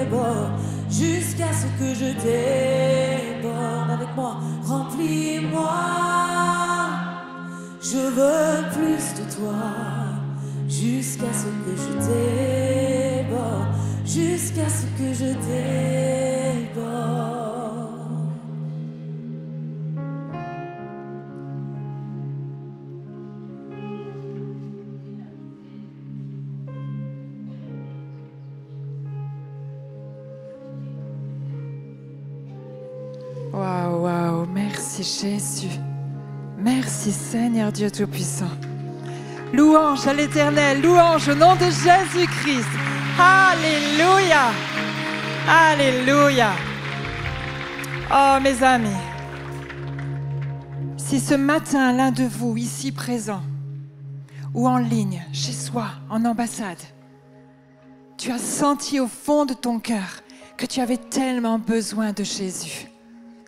déborde, jusqu'à ce que je déborde. Avec moi, remplis-moi. Je veux plus de toi, jusqu'à ce que je déborde, jusqu'à ce que je déborde. Waouh, waouh, merci Jésus. Merci Seigneur Dieu Tout-Puissant. Louange à l'Éternel, louange au nom de Jésus-Christ. Alléluia. Alléluia. Oh mes amis, si ce matin l'un de vous ici présent ou en ligne, chez soi, en ambassade, tu as senti au fond de ton cœur que tu avais tellement besoin de Jésus,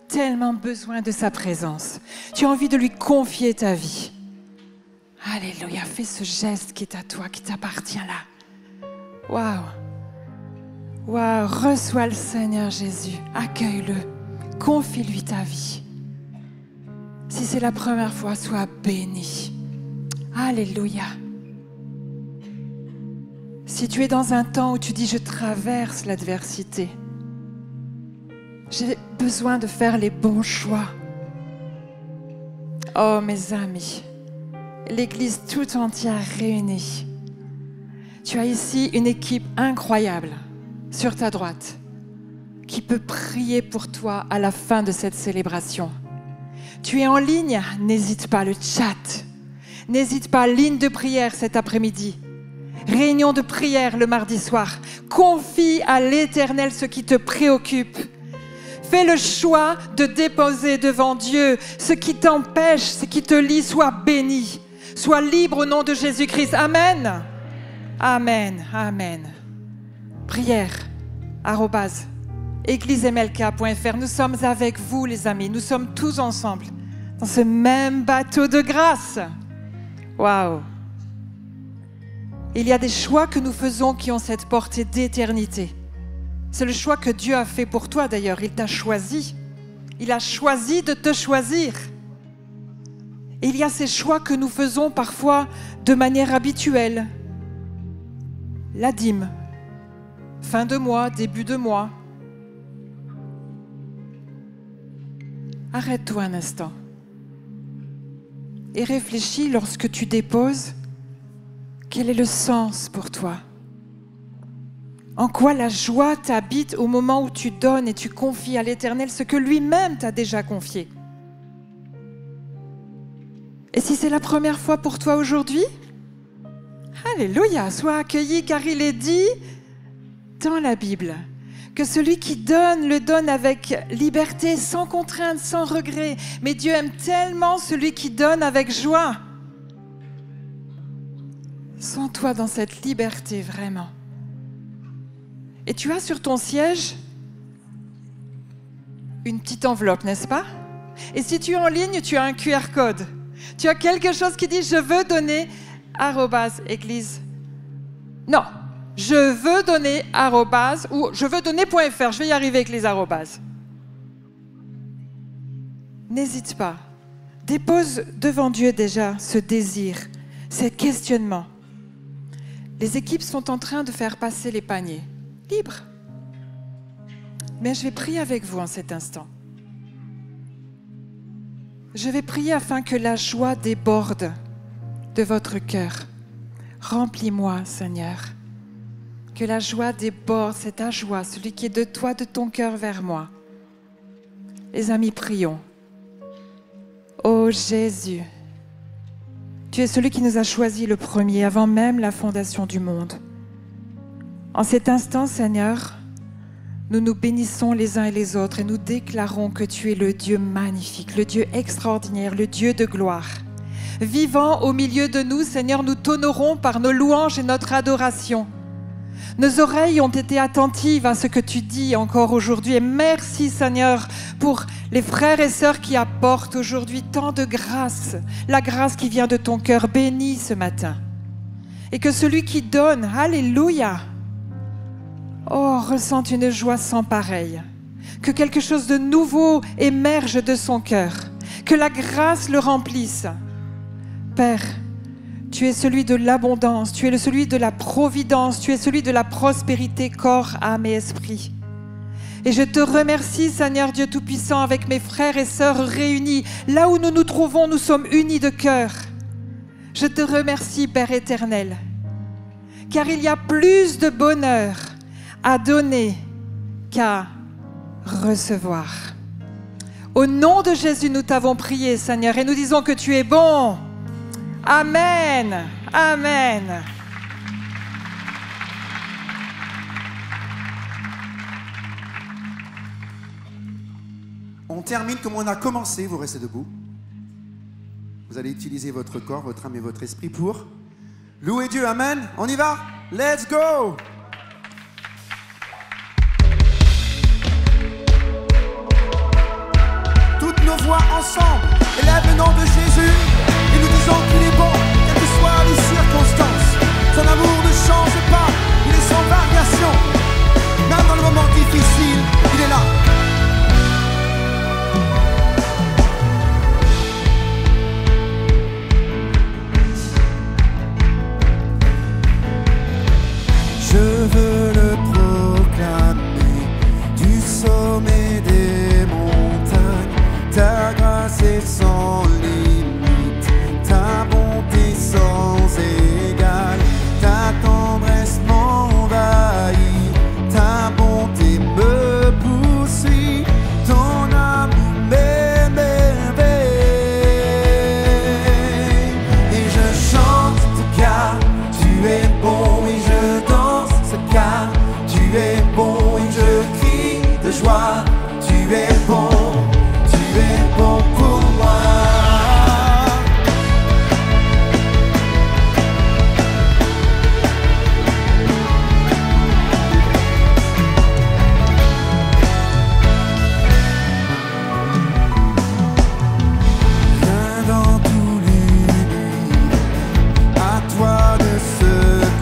tellement besoin de sa présence. Tu as envie de lui confier ta vie. Alléluia, fais ce geste qui est à toi, qui t'appartient là. Waouh. Waouh, reçois le Seigneur Jésus, accueille-le, confie-lui ta vie. Si c'est la première fois, sois béni. Alléluia. Si tu es dans un temps où tu dis « je traverse l'adversité », j'ai besoin de faire les bons choix. Oh mes amis, l'Église tout entière réunie. Tu as ici une équipe incroyable sur ta droite qui peut prier pour toi à la fin de cette célébration. Tu es en ligne, n'hésite pas, le chat. N'hésite pas, ligne de prière cet après-midi. Réunion de prière le mardi soir. Confie à l'Éternel ce qui te préoccupe. Fais le choix de déposer devant Dieu ce qui t'empêche, ce qui te lie. Sois béni, sois libre au nom de Jésus-Christ. Amen. Amen. Amen. Prière, @églisemlk.fr. Nous sommes avec vous, les amis. Nous sommes tous ensemble dans ce même bateau de grâce. Waouh! Il y a des choix que nous faisons qui ont cette portée d'éternité. C'est le choix que Dieu a fait pour toi d'ailleurs. Il t'a choisi. Il a choisi de te choisir. Et il y a ces choix que nous faisons parfois de manière habituelle. La dîme, fin de mois, début de mois. Arrête-toi un instant et réfléchis lorsque tu déposes. Quel est le sens pour toi? En quoi la joie t'habite au moment où tu donnes et tu confies à l'Éternel ce que lui-même t'a déjà confié? Et si c'est la première fois pour toi aujourd'hui, alléluia, sois accueilli car il est dit dans la Bible que celui qui donne le donne avec liberté, sans contrainte, sans regret. Mais Dieu aime tellement celui qui donne avec joie. Sens-toi dans cette liberté vraiment. Et tu as sur ton siège une petite enveloppe, n'est-ce pas? Et si tu es en ligne, tu as un QR code. Tu as quelque chose qui dit « Je veux donner @église ». Non, je veux donner ou je veux donner.fr. Je vais y arriver avec les arrobases. N'hésite pas. Dépose devant Dieu déjà ce désir, ces questionnements. Les équipes sont en train de faire passer les paniers. Libre. Mais je vais prier avec vous en cet instant. Je vais prier afin que la joie déborde de votre cœur. Remplis-moi, Seigneur. Que la joie déborde, c'est ta joie, celui qui est de toi, de ton cœur vers moi. Les amis, prions. Ô Jésus, tu es celui qui nous a choisis le premier, avant même la fondation du monde. En cet instant, Seigneur, nous nous bénissons les uns et les autres et nous déclarons que tu es le Dieu magnifique, le Dieu extraordinaire, le Dieu de gloire. Vivant au milieu de nous, Seigneur, nous t'honorons par nos louanges et notre adoration. Nos oreilles ont été attentives à ce que tu dis encore aujourd'hui. Et merci, Seigneur, pour les frères et sœurs qui apportent aujourd'hui tant de grâce, la grâce qui vient de ton cœur béni ce matin. Et que celui qui donne, alléluia, ressentent une joie sans pareille. Que quelque chose de nouveau émerge de son cœur. Que la grâce le remplisse. Père, tu es celui de l'abondance, tu es celui de la providence, tu es celui de la prospérité, corps, âme et esprit. Et je te remercie, Seigneur Dieu Tout-Puissant, avec mes frères et sœurs réunis. Là où nous nous trouvons, nous sommes unis de cœur. Je te remercie, Père éternel, car il y a plus de bonheur à donner qu'à recevoir. Au nom de Jésus, nous t'avons prié, Seigneur, et nous disons que tu es bon. Amen. Amen. On termine comme on a commencé, vous restez debout. Vous allez utiliser votre corps, votre âme et votre esprit pour louer Dieu. Amen. On y va? Let's go! Toutes nos voix ensemble élèvent le nom de Jésus et nous disons qu'il est bon, quelles que soient les circonstances. Son amour ne change pas, il est sans variation. Même dans le moment difficile, il est là. Je veux le proclamer du sommet des montagnes. Ta grâce est sans limite, ta bonté sans égale, ta tendresse m'envahit, ta bonté me poursuit, ton amour m'émerveille. Et je chante car tu es bon et je danse car tu es bon et je crie de joie. Tu es bon pour moi. Viens dans tout l'univers, à toi de ce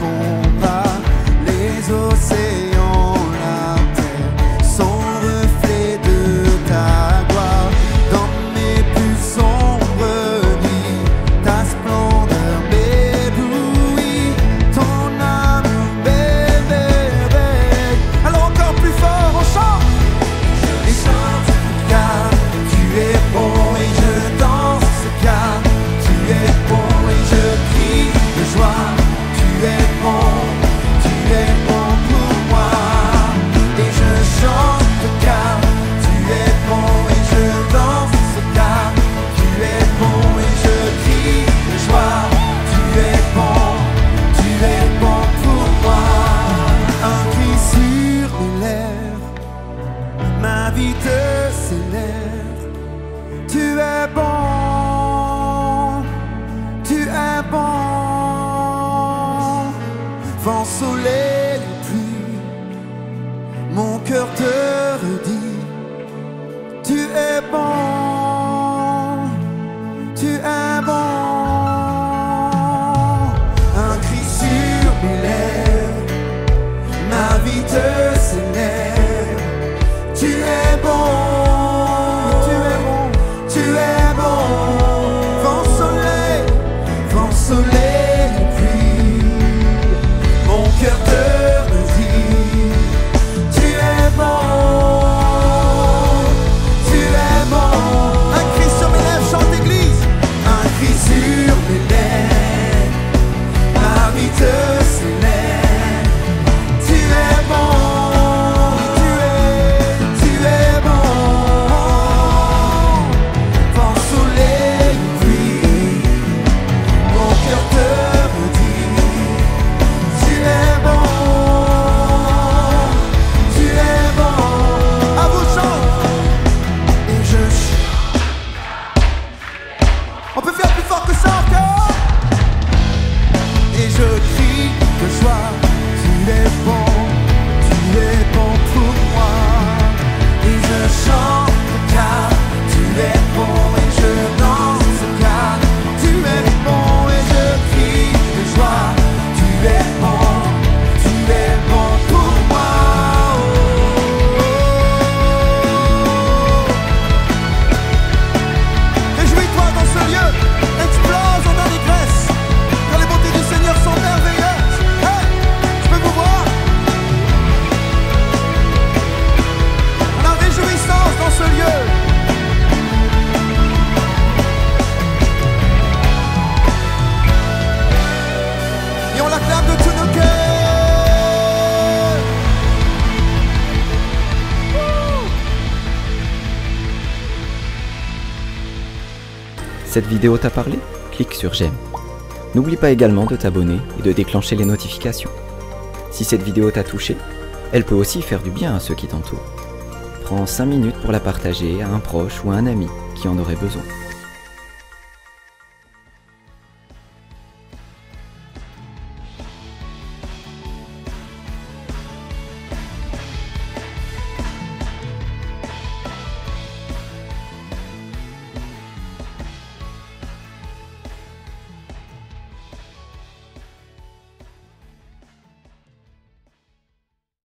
combat. Les océans, la terre sont reflets de ta gloire. Dans mes plus sombres nuits, ta splendeur m'éblouit, ton amour m'émerveille. Alors encore plus fort, on chante. Et chante car tu es bon et je danse car tu es bon et je crie de joie. Tu es bon pour moi. Et je chante car tu es bon et je danse car tu es bon et je crie de joie. Tu es bon pour moi. Un cri sur mes lèvres, ma vie te célèbre. Tu es bon, tu es bon. Vent, soleil, pluie, mon cœur te redit. Tu es bon, tu es bon. Un cri sur mes lèvres, ma vie te célèbre. Tu es bon, tu es bon, tu es bon. Vent, soleil, pluie, mon cœur te redit. Tu es bon, tu es bon. Un cri sur mes lèvres, chante église. Un cri sur mes lèvres, ma vie te célèbre. Tu es bon, tu es bon. Vent, soleil, pluie, mon cœur te redit. Tu es bon, tu es bon. À vous chante. Et je chante. On peut faire plus fort que ça encore. Et je crie de joie. Tu es bon pour moi. Et je chante car tu es bon et je danse car tu es bon et je crie de joie. Tu es bon pour moi. Cette vidéo t'a parlé? Clique sur j'aime. N'oublie pas également de t'abonner et de déclencher les notifications. Si cette vidéo t'a touché, elle peut aussi faire du bien à ceux qui t'entourent. Prends 5 minutes pour la partager à un proche ou à un ami qui en aurait besoin.